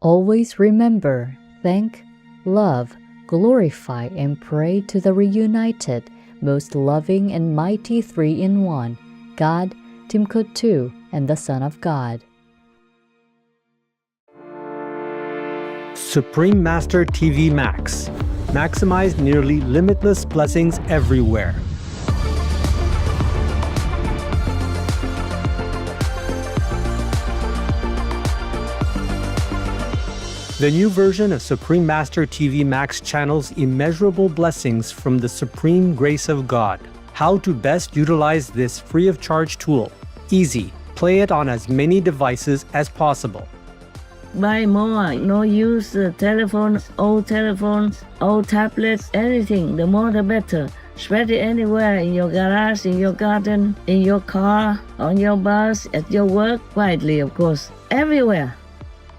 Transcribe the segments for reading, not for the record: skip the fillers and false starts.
Always remember, thank, love, glorify, and pray to the reunited, most loving and mighty three-in-one, God, Timkut and the Son of God. Supreme Master TV Max. Maximize nearly limitless blessings everywhere. The new version of Supreme Master TV Max channels immeasurable blessings from the supreme grace of God. How to best utilize this free of charge tool. Easy. Play it on as many devices as possible. Buy more, no use telephones, old tablets, anything. The more the better. Spread it anywhere, in your garage, in your garden, in your car, on your bus, at your work, widely of course, everywhere.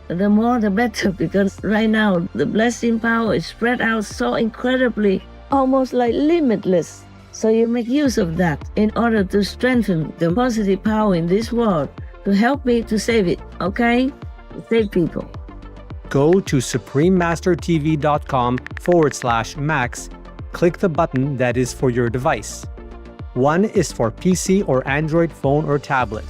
The more the better, because right now the blessing power is spread out so incredibly, almost like limitless. So you make use of that in order to strengthen the positive power in this world, to help me to save it, okay? Save people. Go to suprememastertv.com/max. Click the button that is for your device. One is for PC or Android phone or tablet.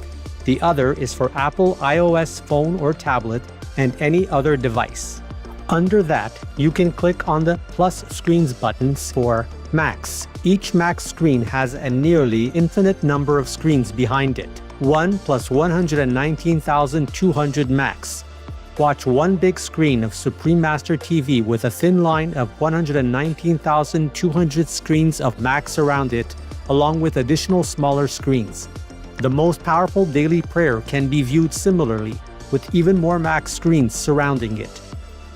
The other is for Apple iOS phone or tablet and any other device. Under that, you can click on the plus screens buttons for Max. Each Max screen has a nearly infinite number of screens behind it. 1 plus 119,200 Max. Watch one big screen of Supreme Master TV with a thin line of 119,200 screens of Max around it, along with additional smaller screens. The most powerful daily prayer can be viewed similarly, with even more Max screens surrounding it.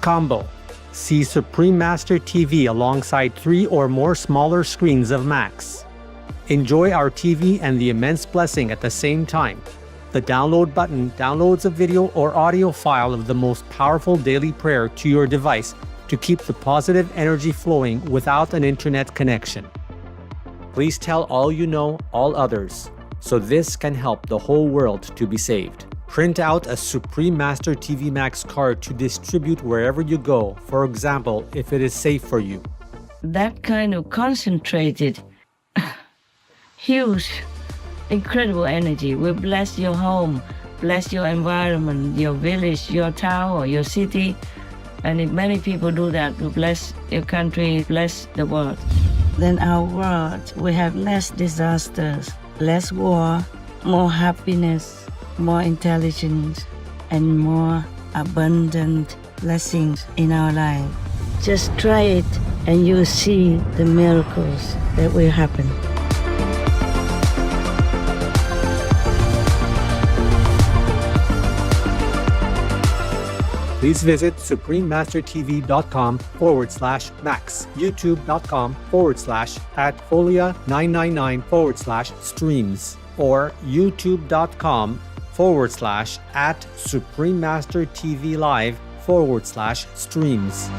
Combo. See Supreme Master TV alongside 3 or more smaller screens of Max. Enjoy our TV and the immense blessing at the same time. The download button downloads a video or audio file of the most powerful daily prayer to your device to keep the positive energy flowing without an internet connection. Please tell all you know, all others, so this can help the whole world to be saved. Print out a Supreme Master TV Max card to distribute wherever you go, for example, if it is safe for you. That kind of concentrated, huge, incredible energy will bless your home, bless your environment, your village, your town, or your city. And if many people do that, will bless your country, bless the world. Then our world will have less disasters, less war, more happiness, more intelligence, and more abundant blessings in our life. Just try it and you'll see the miracles that will happen. Please visit suprememastertv.com/max, youtube.com/@folia999/streams, or youtube.com/SupremeMasterTVLive/streams.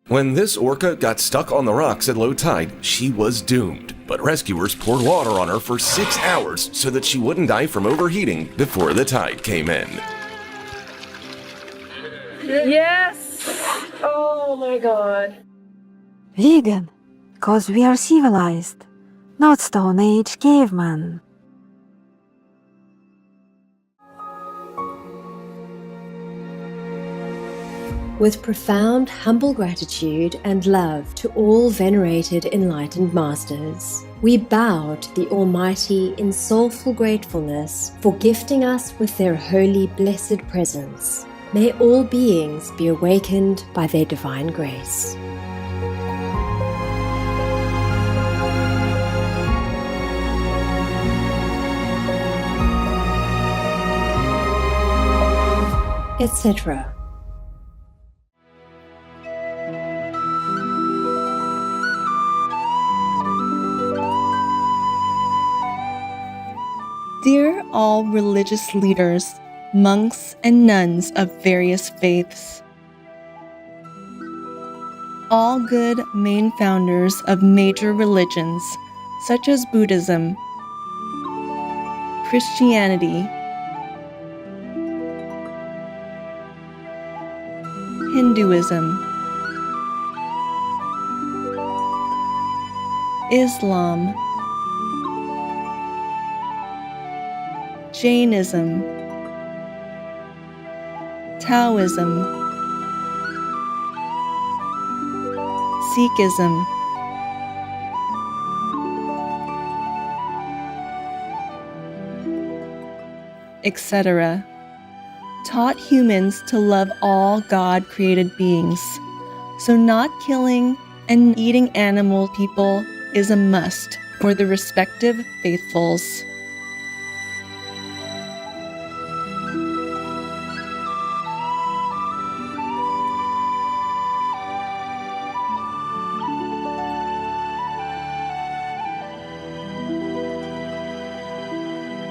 When this orca got stuck on the rocks at low tide, she was doomed. But rescuers poured water on her for 6 hours so that she wouldn't die from overheating before the tide came in. Yes! Oh my god. Vegan, cause we are civilized, not Stone Age caveman. With profound, humble gratitude and love to all venerated enlightened masters, we bow to the Almighty in soulful gratefulness for gifting us with their holy, blessed presence. May all beings be awakened by their divine grace. Etc. Dear all religious leaders, monks and nuns of various faiths, all good main founders of major religions such as Buddhism, Christianity, Hinduism, Islam, Jainism, Taoism, Sikhism, etc., taught humans to love all God-created beings. So not killing and eating animal people is a must for the respective faithfuls.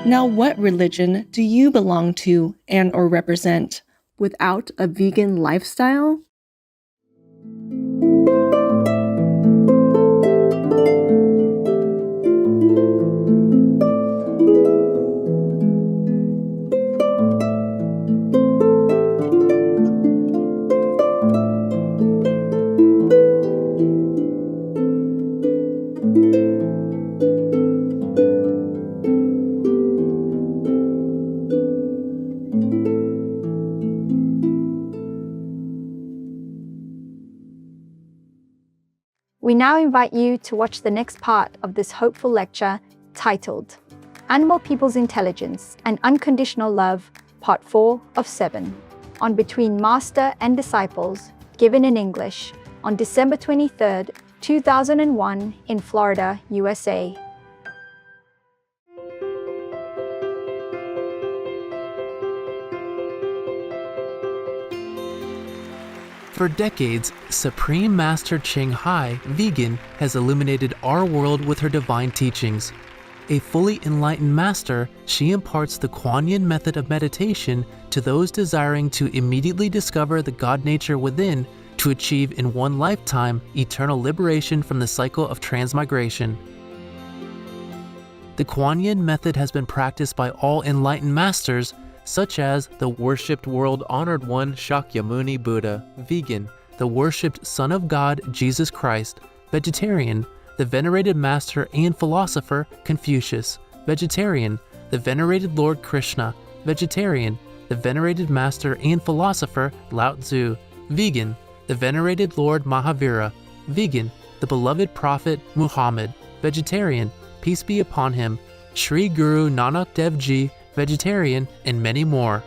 Now, what religion do you belong to and or represent? Without a vegan lifestyle? We now invite you to watch the next part of this hopeful lecture titled Animal People's Intelligence and Unconditional Love, Part 4 of 7, on Between Master and Disciples, given in English on December 23rd, 2001 in Florida, USA. For decades, Supreme Master Ching Hai, vegan, has illuminated our world with her divine teachings. A fully enlightened master, she imparts the Kuan Yin method of meditation to those desiring to immediately discover the God nature within to achieve in one lifetime eternal liberation from the cycle of transmigration. The Kuan Yin method has been practiced by all enlightened masters, such as the worshipped world honored one Shakyamuni Buddha, vegan, the worshipped Son of God Jesus Christ, vegetarian, the venerated master and philosopher Confucius, vegetarian, the venerated Lord Krishna, vegetarian, the venerated master and philosopher Lao Tzu, vegan, the venerated Lord Mahavira, vegan, the beloved prophet Muhammad, vegetarian, peace be upon him, Sri Guru Nanak Dev Ji, vegetarian, and many more.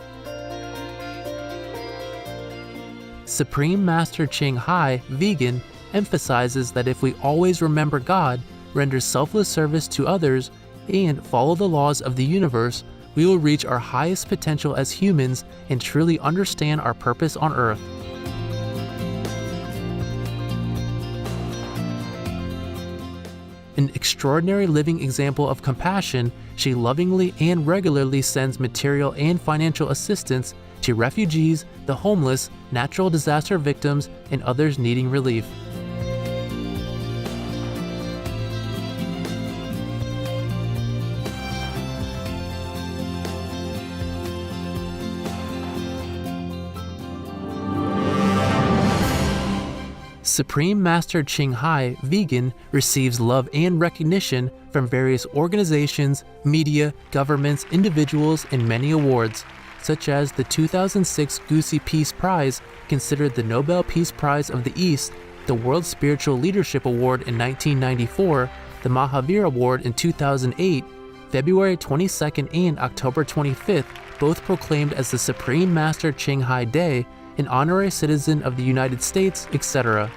Supreme Master Ching Hai, vegan, emphasizes that if we always remember God, render selfless service to others, and follow the laws of the universe, we will reach our highest potential as humans and truly understand our purpose on Earth. An extraordinary living example of compassion, she lovingly and regularly sends material and financial assistance to refugees, the homeless, natural disaster victims, and others needing relief. Supreme Master Ching Hai, vegan, receives love and recognition from various organizations, media, governments, individuals, and many awards, such as the 2006 Gusi Peace Prize, considered the Nobel Peace Prize of the East, the World Spiritual Leadership Award in 1994, the Mahavir Award in 2008, February 22nd and October 25th, both proclaimed as the Supreme Master Ching Hai Day, an honorary citizen of the United States, etc.,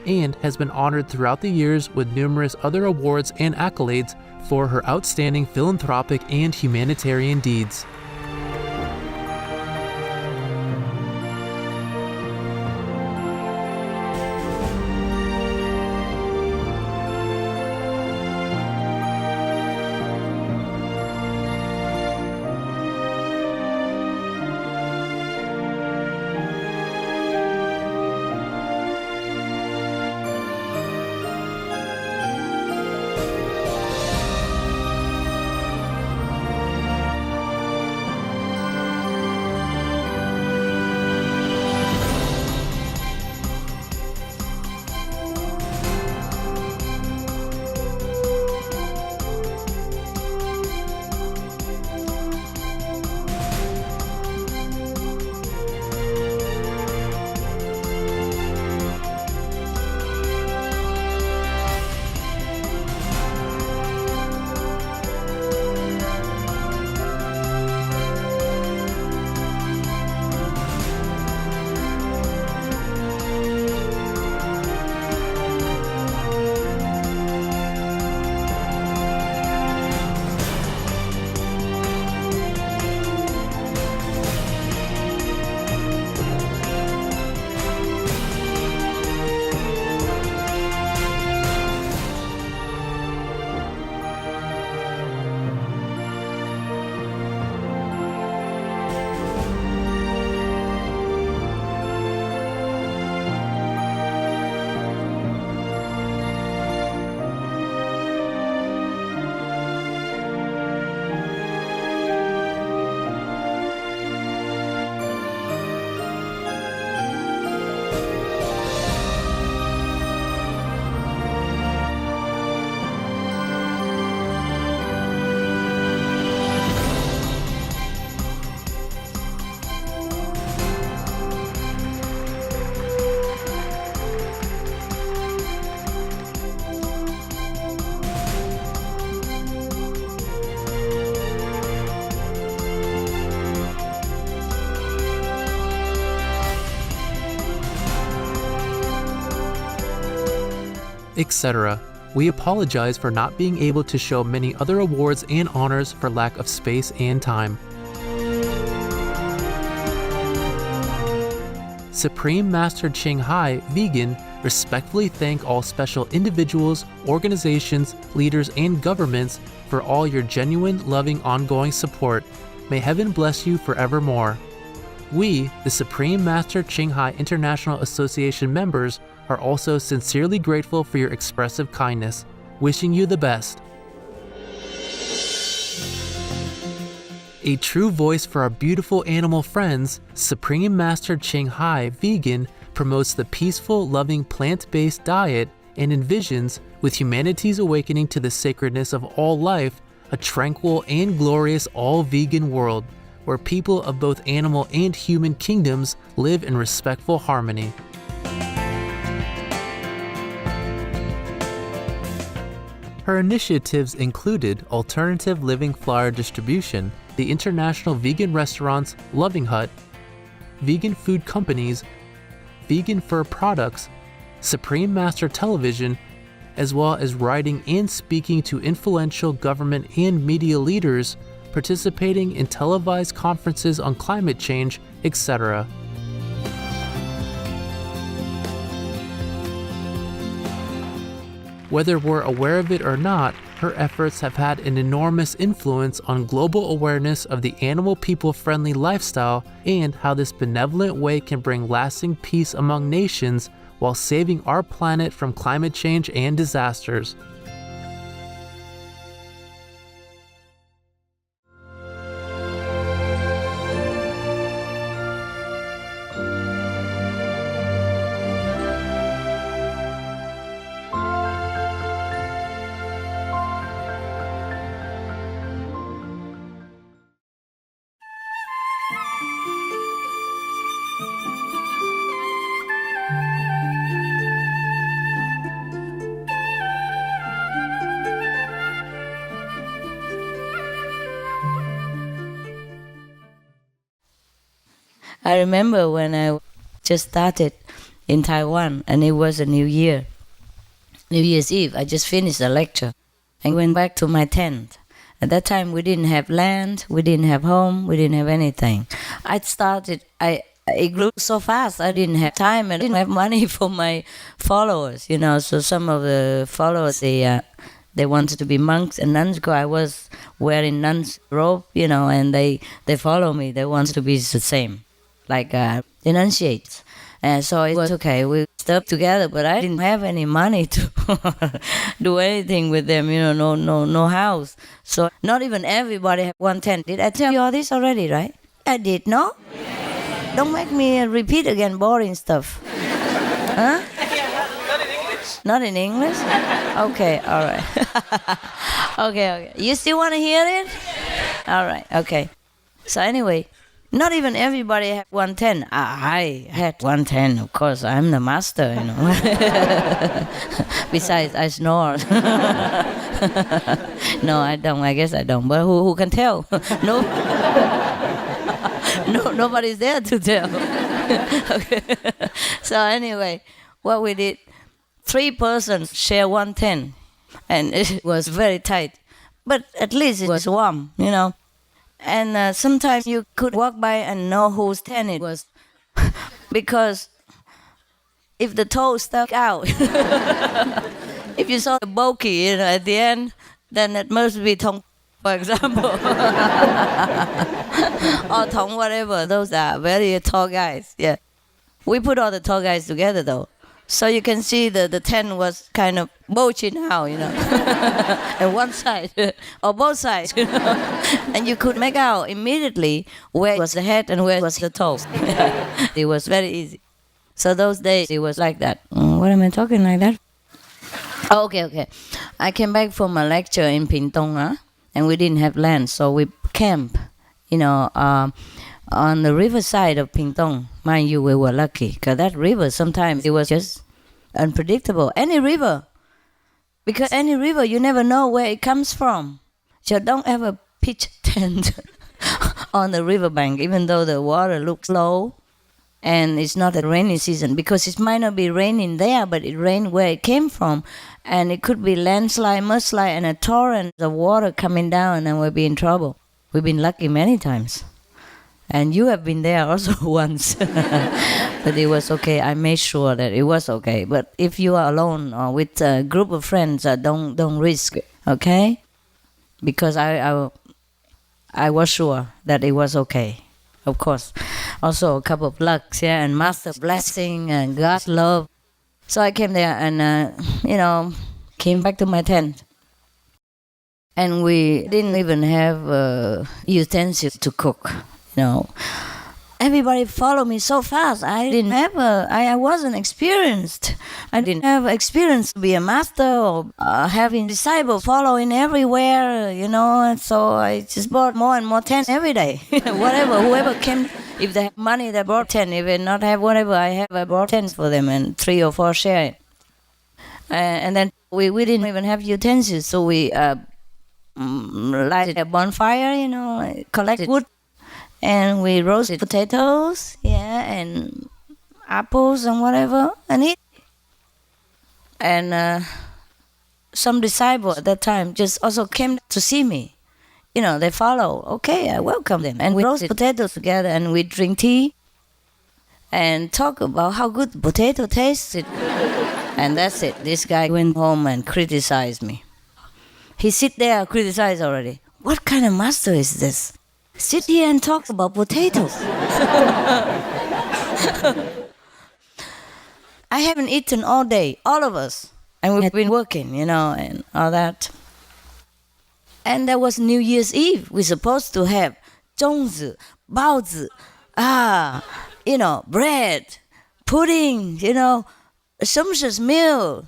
and has been honored throughout the years with numerous other awards and accolades for her outstanding philanthropic and humanitarian deeds. etc. We apologize for not being able to show many other awards and honors for lack of space and time. Supreme Master Ching Hai, Vegan, respectfully thank all special individuals, organizations, leaders, and governments for all your genuine, loving, ongoing support. May heaven bless you forevermore. We, the Supreme Master Ching Hai International Association members, are also sincerely grateful for your expressive kindness. Wishing you the best. A true voice for our beautiful animal friends, Supreme Master Ching Hai, Vegan, promotes the peaceful, loving plant-based diet and envisions, with humanity's awakening to the sacredness of all life, a tranquil and glorious all-vegan world, where people of both animal and human kingdoms live in respectful harmony. Her initiatives included alternative living flyer distribution, the international vegan restaurants Loving Hut, vegan food companies, vegan fur products, Supreme Master Television, as well as writing and speaking to influential government and media leaders, participating in televised conferences on climate change, etc. Whether we're aware of it or not, her efforts have had an enormous influence on global awareness of the animal people-friendly lifestyle and how this benevolent way can bring lasting peace among nations while saving our planet from climate change and disasters. I remember when I just started in Taiwan, and it was a New Year, New Year's Eve. I just finished a lecture and went back to my tent. At that time, we didn't have land, we didn't have home, we didn't have anything. It grew so fast, I didn't have time and didn't have money for my followers, you know. So some of the followers, they wanted to be monks and nuns, because I was wearing nun's robe, you know, and they follow me. They wanted to be the same, like renunciates. And so it was okay. We stuck together, but I didn't have any money to do anything with them, you know, no house. So not even everybody had one tent. Did I tell you all this already, right? I did, no? Don't make me repeat again boring stuff. Huh? Not in English? Okay, all right. Okay. You still want to hear it? All right, okay. So anyway, not even everybody had 110. I had 110, of course. I'm the master, you know. Besides, I snore. No, I don't. I guess I don't. But who can tell? No, nobody's there to tell. Okay. So anyway, what we did, 3 persons share 110, and it was very tight. But at least it was warm, you know. And sometimes you could walk by and know whose tent it was. Because if the toe stuck out, if you saw the bokeh, you know, at the end, then it must be Tong, for example. Or Tong whatever. Those are very tall guys, yeah. We put all the tall guys together, though. So you can see the tent was kind of bulging out, you know, and one side or both sides, you know, and you could make out immediately where was the head and where was the toes. It was very easy. So those days it was like that. What am I talking like that? Oh, okay. I came back from a lecture in Pingtung, and we didn't have land, so we camped, you know, on the riverside of Pingtung. Mind you, we were lucky, because that river, sometimes it was just unpredictable. Any river. Because any river, you never know where it comes from. So don't ever pitch tent on the riverbank, even though the water looks low and it's not a rainy season, because it might not be raining there, but it rained where it came from, and it could be landslide, mudslide, and a torrent of water coming down, and we'll be in trouble. We've been lucky many times, and you have been there also once, but it was okay. I made sure that it was okay. But if you are alone or with a group of friends, don't risk it, okay? Because I was sure that it was okay. Of course, also a cup of luck, yeah, and master blessing and God's love. So I came there and, came back to my tent. And we didn't even have utensils to cook, Everybody followed me so fast. I wasn't experienced. I didn't have experience to be a master or having disciples following everywhere, and so I just bought more and more tents every day. Whoever came, if they have money, they brought 10. If they not have whatever I brought 10 for them, and 3 or 4 share it. And then we didn't even have utensils, so we lighted a bonfire, collected wood, and we roasted potatoes, and apples and whatever, and eat. And some disciples at that time just also came to see me. They follow. Okay, I welcome them. And we roasted potatoes together, and we drink tea and talk about how good the potato tasted. And that's it. This guy went home and criticized me. He sit there and criticize already. What kind of master is this? Sit here and talk about potatoes. I haven't eaten all day, all of us. And we've been working, and all that. And there was New Year's Eve. We're supposed to have 粽子, 包子, bread, pudding, Shumsha's meal.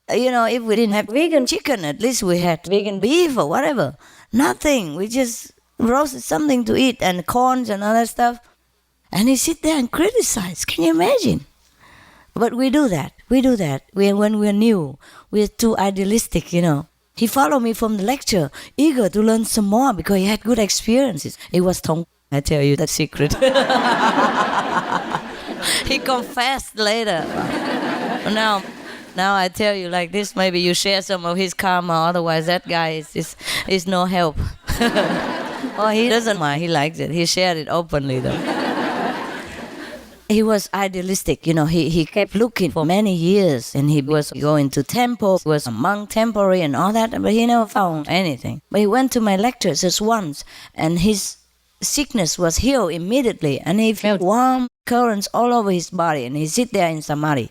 If we didn't have vegan chicken, at least we had vegan beef or whatever. Nothing. We just roasted something to eat and corns and all that stuff. And he sit there and criticize. Can you imagine? But we do that. When we're new, we're too idealistic, He followed me from the lecture, eager to learn some more because he had good experiences. It was Tong. I tell you the secret. He confessed later. Now I tell you like this, maybe you share some of his karma, otherwise that guy is no help. Oh, he doesn't mind, he likes it. He shared it openly though. He was idealistic, he kept looking for many years, and he was going to temples, was a monk temporary and all that, but he never found anything. But he went to my lectures just once, and his sickness was healed immediately, and he felt warm currents all over his body, and he sit there in samadhi.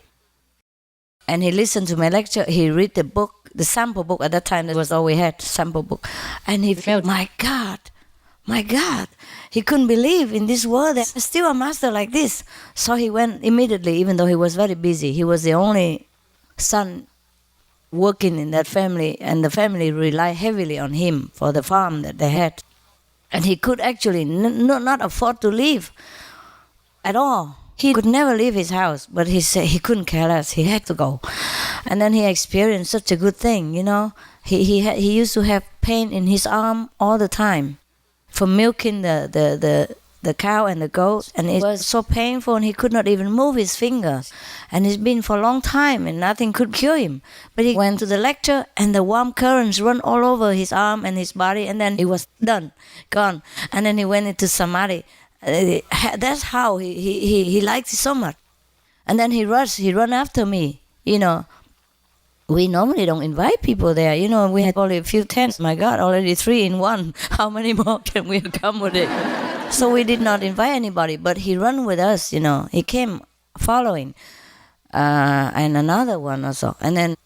And he listened to my lecture, he read the book, the sample book, at that time that was all we had, sample book, and he felt, my God, he couldn't believe in this world there's still a master like this. So he went immediately, even though he was very busy. He was the only son working in that family, and the family relied heavily on him for the farm that they had. And he could actually not afford to leave at all. He could never leave his house, but he said he couldn't care less. He had to go. And then he experienced such a good thing, He used to have pain in his arm all the time for milking the cow and the goats, and it was so painful, and he could not even move his fingers. And it's been for a long time, and nothing could cure him. But he went to the lecture, and the warm currents run all over his arm and his body, and then it was done, gone. And then he went into samadhi. That's how he liked it so much. And then he run after me, We normally don't invite people there, we had only a few tents. My God, already 3 in 1. How many more can we accommodate? So we did not invite anybody, but he ran with us, He came following, and another one also. And then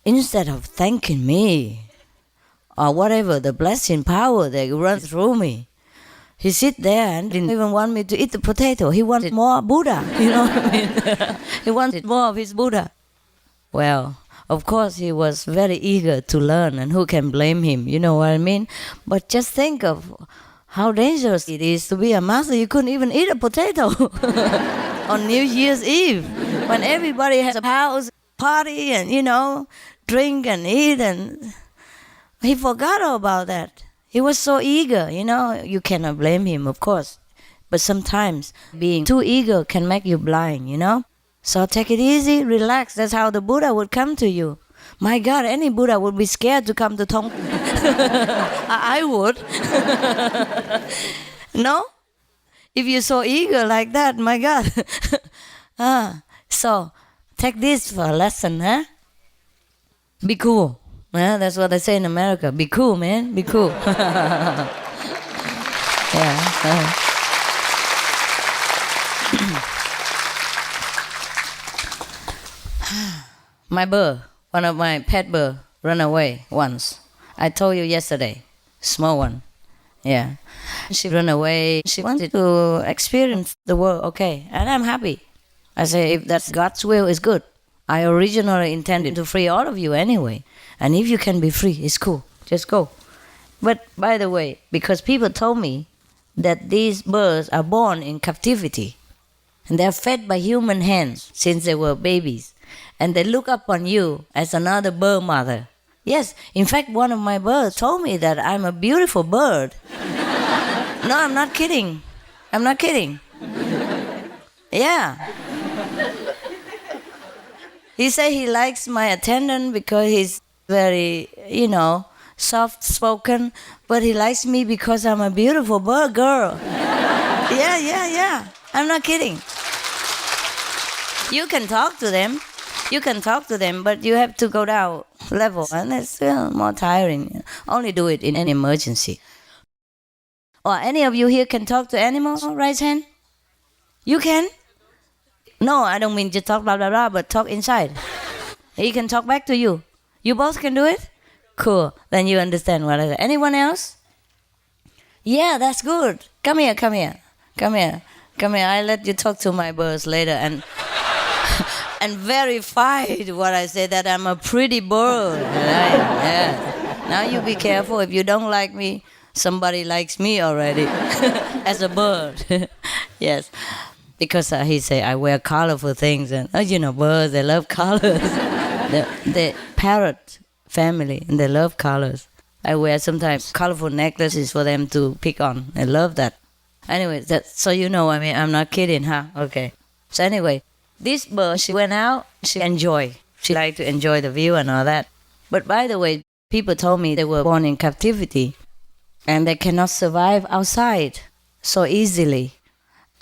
instead of thanking me or whatever, the blessing power that runs through me, he sit there and didn't even want me to eat the potato. He wanted more Buddha, you know what I mean? He wanted more of his Buddha. Well, of course he was very eager to learn, and who can blame him, you know what I mean? But just think of how dangerous it is to be a master. You couldn't even eat a potato on New Year's Eve when everybody has a house party and, drink and eat, and he forgot all about that. He was so eager, you cannot blame him, of course. But sometimes being too eager can make you blind, you know? So take it easy, relax. That's how the Buddha would come to you. My God, any Buddha would be scared to come to Tong. I would. No? If you're so eager like that, my God. So take this for a lesson, huh? Be cool. That's what they say in America. Be cool, man. Be cool. Yeah. My bird, one of my pet bird, ran away once. I told you yesterday, small one. Yeah. She ran away. She wanted to experience the world, okay. And I'm happy. I say, if that's God's will, it's good. I originally intended to free all of you anyway. And if you can be free, it's cool. Just go. But by the way, because people told me that these birds are born in captivity, and they're fed by human hands since they were babies, and they look upon you as another bird mother. Yes, in fact, one of my birds told me that I'm a beautiful bird. No, I'm not kidding. I'm not kidding. Yeah. He said he likes my attendant because he's very, soft-spoken, but he likes me because I'm a beautiful bird girl. Yeah. I'm not kidding. You can talk to them, but you have to go down level, and it's still more tiring. Only do it in an emergency. Or any of you here can talk to animals? Raise hand. You can? No, I don't mean just talk blah blah blah, but talk inside. He can talk back to you. You both can do it? Cool. Then you understand what I said. Anyone else? Yeah, that's good. Come here. I'll let you talk to my birds later and verify what I say, that I'm a pretty bird. Yeah. Now you be careful. If you don't like me, somebody likes me already as a bird. Yes. Because he say I wear colorful things, and birds, they love colors. the parrot family, and they love colors. I wear sometimes colorful necklaces for them to pick on. I love that. Anyway, so I'm not kidding, huh? Okay. So anyway, this bird, she went out, she liked to enjoy the view and all that. But by the way, people told me they were born in captivity, and they cannot survive outside so easily.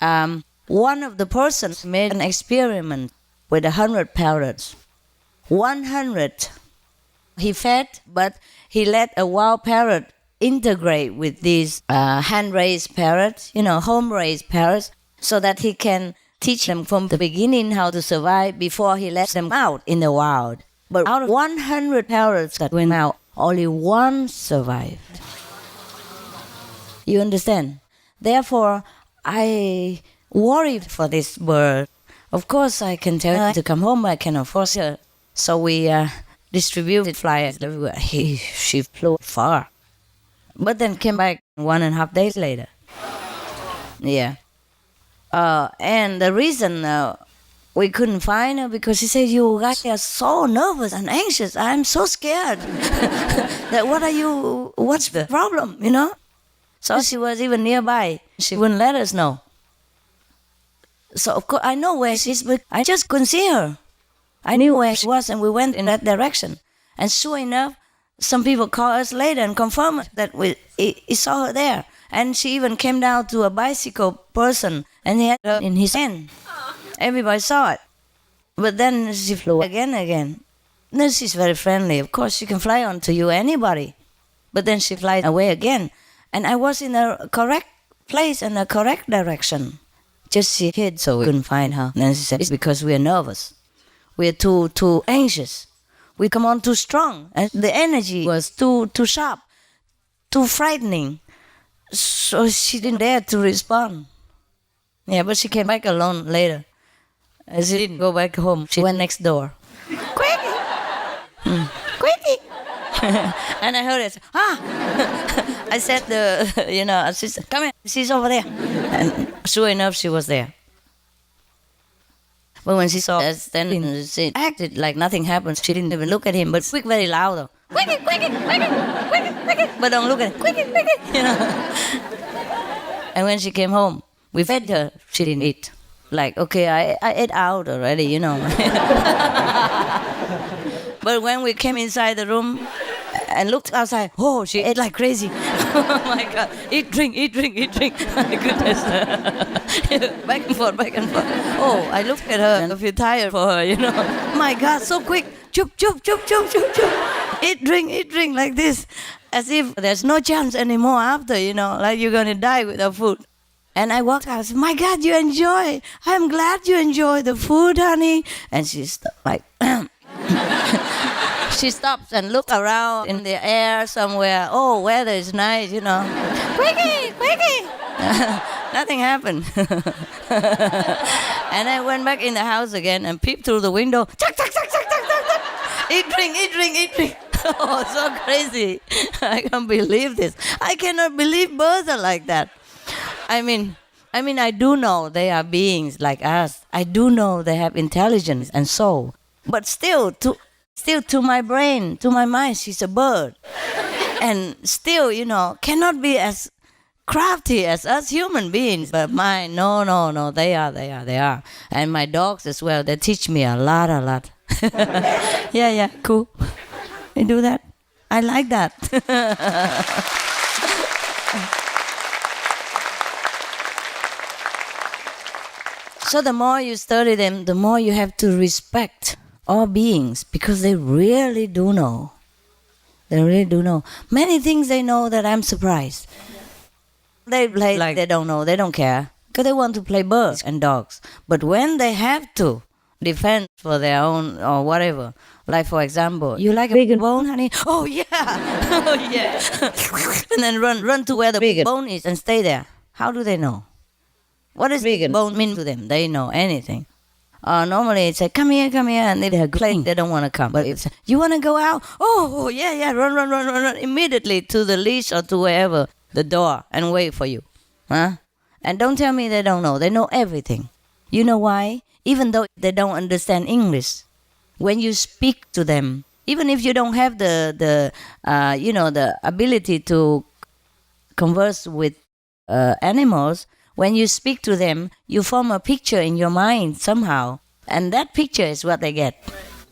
One of the persons made an experiment with 100 parrots. 100. He fed, but he let a wild parrot integrate with these hand-raised parrots, home-raised parrots, so that he can teach them from the beginning how to survive before he lets them out in the wild. But out of 100 parrots that went out, only one survived. You understand? Therefore, I worried for this bird. Of course, I can tell her to come home, but I cannot force her. So we distributed flyers everywhere. She flew far. But then came back 1.5 days later. Yeah. And the reason we couldn't find her, because she said, you guys are so nervous and anxious. I'm so scared. What's the problem, So she was even nearby. She wouldn't let us know. So of course I know where she is, but I just couldn't see her. I knew where she was, and we went in that direction. And sure enough, some people called us later and confirmed that we saw her there. And she even came down to a bicycle person, and he had her in his hand. Everybody saw it. But then she flew again. Then she's very friendly. Of course, she can fly onto you, anybody. But then she flies away again. And I was in the correct place and the correct direction. Just she hid, so we couldn't find her. And then she said, it's because we're nervous. We're too anxious. We come on too strong. And the energy was too sharp, too frightening. So she didn't dare to respond. Yeah, but she came back alone later. She didn't go back home. She went next door. Quickie! Quickie! And I heard it. I said assistant, come here, she's over there. And sure enough, she was there. But when she saw us standing, she acted like nothing happened. She didn't even look at him, but quick, very loud though. Quickie, quickie, quickie, quickie, quickie. But don't look at him. Quickie, quickie, And when she came home, We fed her, she didn't eat. Like, okay, I ate out already, you know. But when we came inside the room and looked outside, oh, she ate like crazy. Oh my God, eat, drink, eat, drink, eat, drink. My goodness. Back and forth, back and forth. Oh, I looked at her and I feel tired for her, you know. My God, so quick. Chup, chup, chup, chup, chup, chup. Eat, drink, like this. As if there's no chance anymore after, you know, like you're going to die without food. And I walked out, I said, my God, you enjoy. I'm glad you enjoy the food, honey. And she's like, she stops and looks around in the air somewhere. Oh, weather is nice, you know. Quickie, quickie. Nothing happened. And I went back in the house again and peeped through the window. Chuck, chuck, chuck, chuck, chuck, chuck, chuck. Eat, drink, eat, drink, eat, drink. Oh, so crazy. I can't believe this. I cannot believe birds are like that. I mean, I do know they are beings like us. I do know they have intelligence and soul. But still to my brain, to my mind, she's a bird. And still, you know, cannot be as crafty as us human beings. But mine, no, they are. And my dogs as well, they teach me a lot. Yeah, cool. They do that. I like that. So the more you study them, the more you have to respect all beings, because they really do know. They really do know. Many things they know that I'm surprised. They play like they don't know, they don't care, because they want to play birds and dogs. But when they have to defend for their own or whatever, like for example, you like a big bone, honey? Oh yeah, oh yeah. And then run to where the big bone is and stay there. How do they know? What does big bone mean to them? They know anything. Normally it's like, come here, and they're playing, they don't want to come. But it's, you want to go out? Oh yeah, run immediately to the leash or to wherever, the door, and wait for you. Huh? And don't tell me they don't know. They know everything. You know why? Even though they don't understand English, when you speak to them, even if you don't have the ability to converse with animals, when you speak to them, you form a picture in your mind somehow. And that picture is what they get.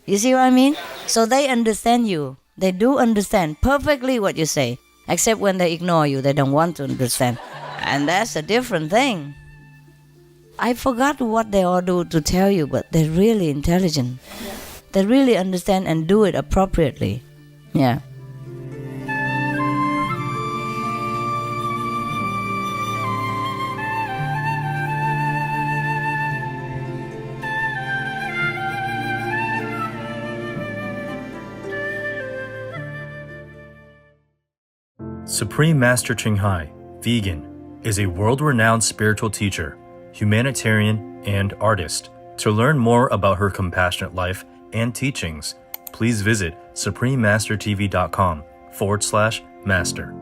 You see what I mean? So they understand you. They do understand perfectly what you say. Except when they ignore you, they don't want to understand. And that's a different thing. I forgot what they all do to tell you, but they're really intelligent. They really understand and do it appropriately. Yeah. Supreme Master Ching Hai, vegan, is a world-renowned spiritual teacher, humanitarian, and artist. To learn more about her compassionate life and teachings, please visit suprememastertv.com/master.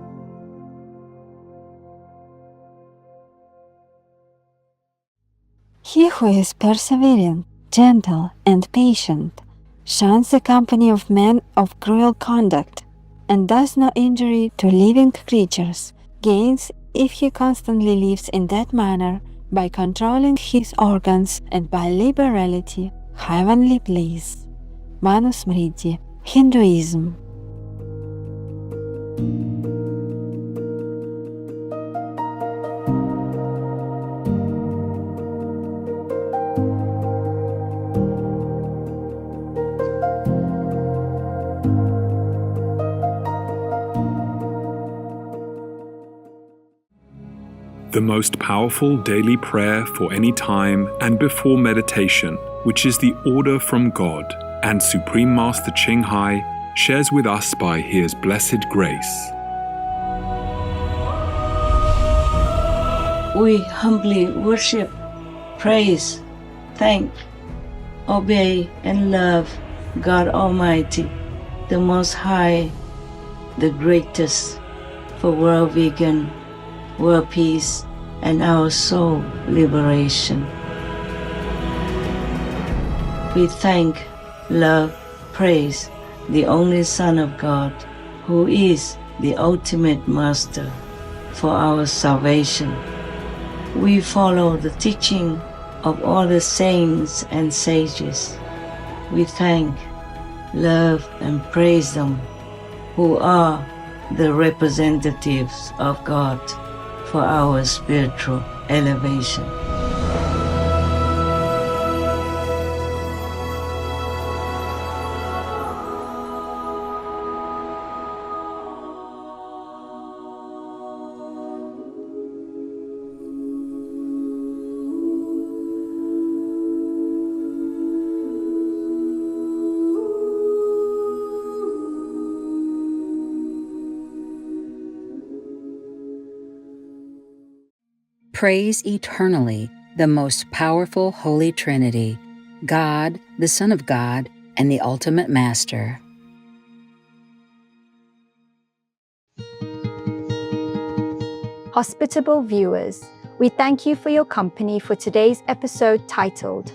He who is persevering, gentle, and patient shuns the company of men of cruel conduct, and does no injury to living creatures, gains if he constantly lives in that manner by controlling his organs and by liberality, heavenly bliss. Manusmriti, Hinduism. The most powerful daily prayer for any time and before meditation, which is the order from God, and Supreme Master Ching Hai shares with us by His blessed grace. We humbly worship, praise, thank, obey, and love God Almighty, the Most High, the greatest, for world vegan, world peace, and our soul liberation. We thank, love, praise the only Son of God, who is the ultimate Master for our salvation. we follow the teaching of all the saints and sages. We thank, love, and praise them, who are the representatives of God for our spiritual elevation. Praise eternally the most powerful Holy Trinity, God, the Son of God, and the ultimate Master. Hospitable viewers, we thank you for your company for today's episode titled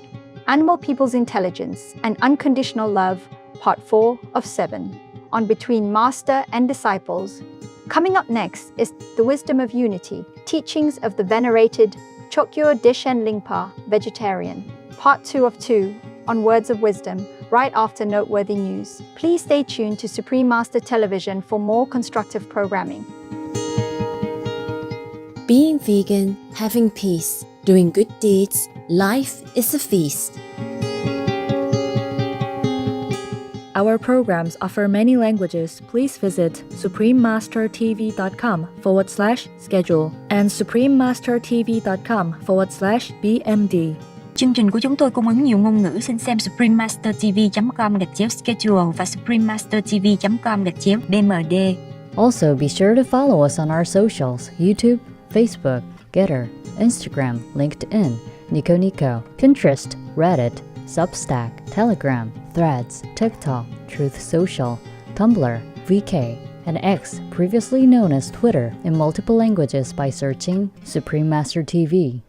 Animal People's Intelligence and Unconditional Love, Part 4 of 7, on Between Master and Disciples. Coming up next is The Wisdom of Unity, Teachings of the Venerated Chokyo Deshen Lingpa, Vegetarian, Part 2 of 2, on Words of Wisdom, right after noteworthy news. Please stay tuned to Supreme Master Television for more constructive programming. Being vegan, having peace, doing good deeds, life is a feast. Our programs offer many languages. Please visit suprememastertv.com/schedule and suprememastertv.com/BMD. Chương trình của chúng tôi cung ứng nhiều ngôn ngữ. Xin xem suprememastertv.com/schedule và suprememastertv.com/BMD. Also, be sure to follow us on our socials: YouTube, Facebook, Getter, Instagram, LinkedIn, Nico Nico, Pinterest, Reddit, Substack, Telegram, Threads, TikTok, Truth Social, Tumblr, VK, and X, previously known as Twitter, in multiple languages by searching Supreme Master TV.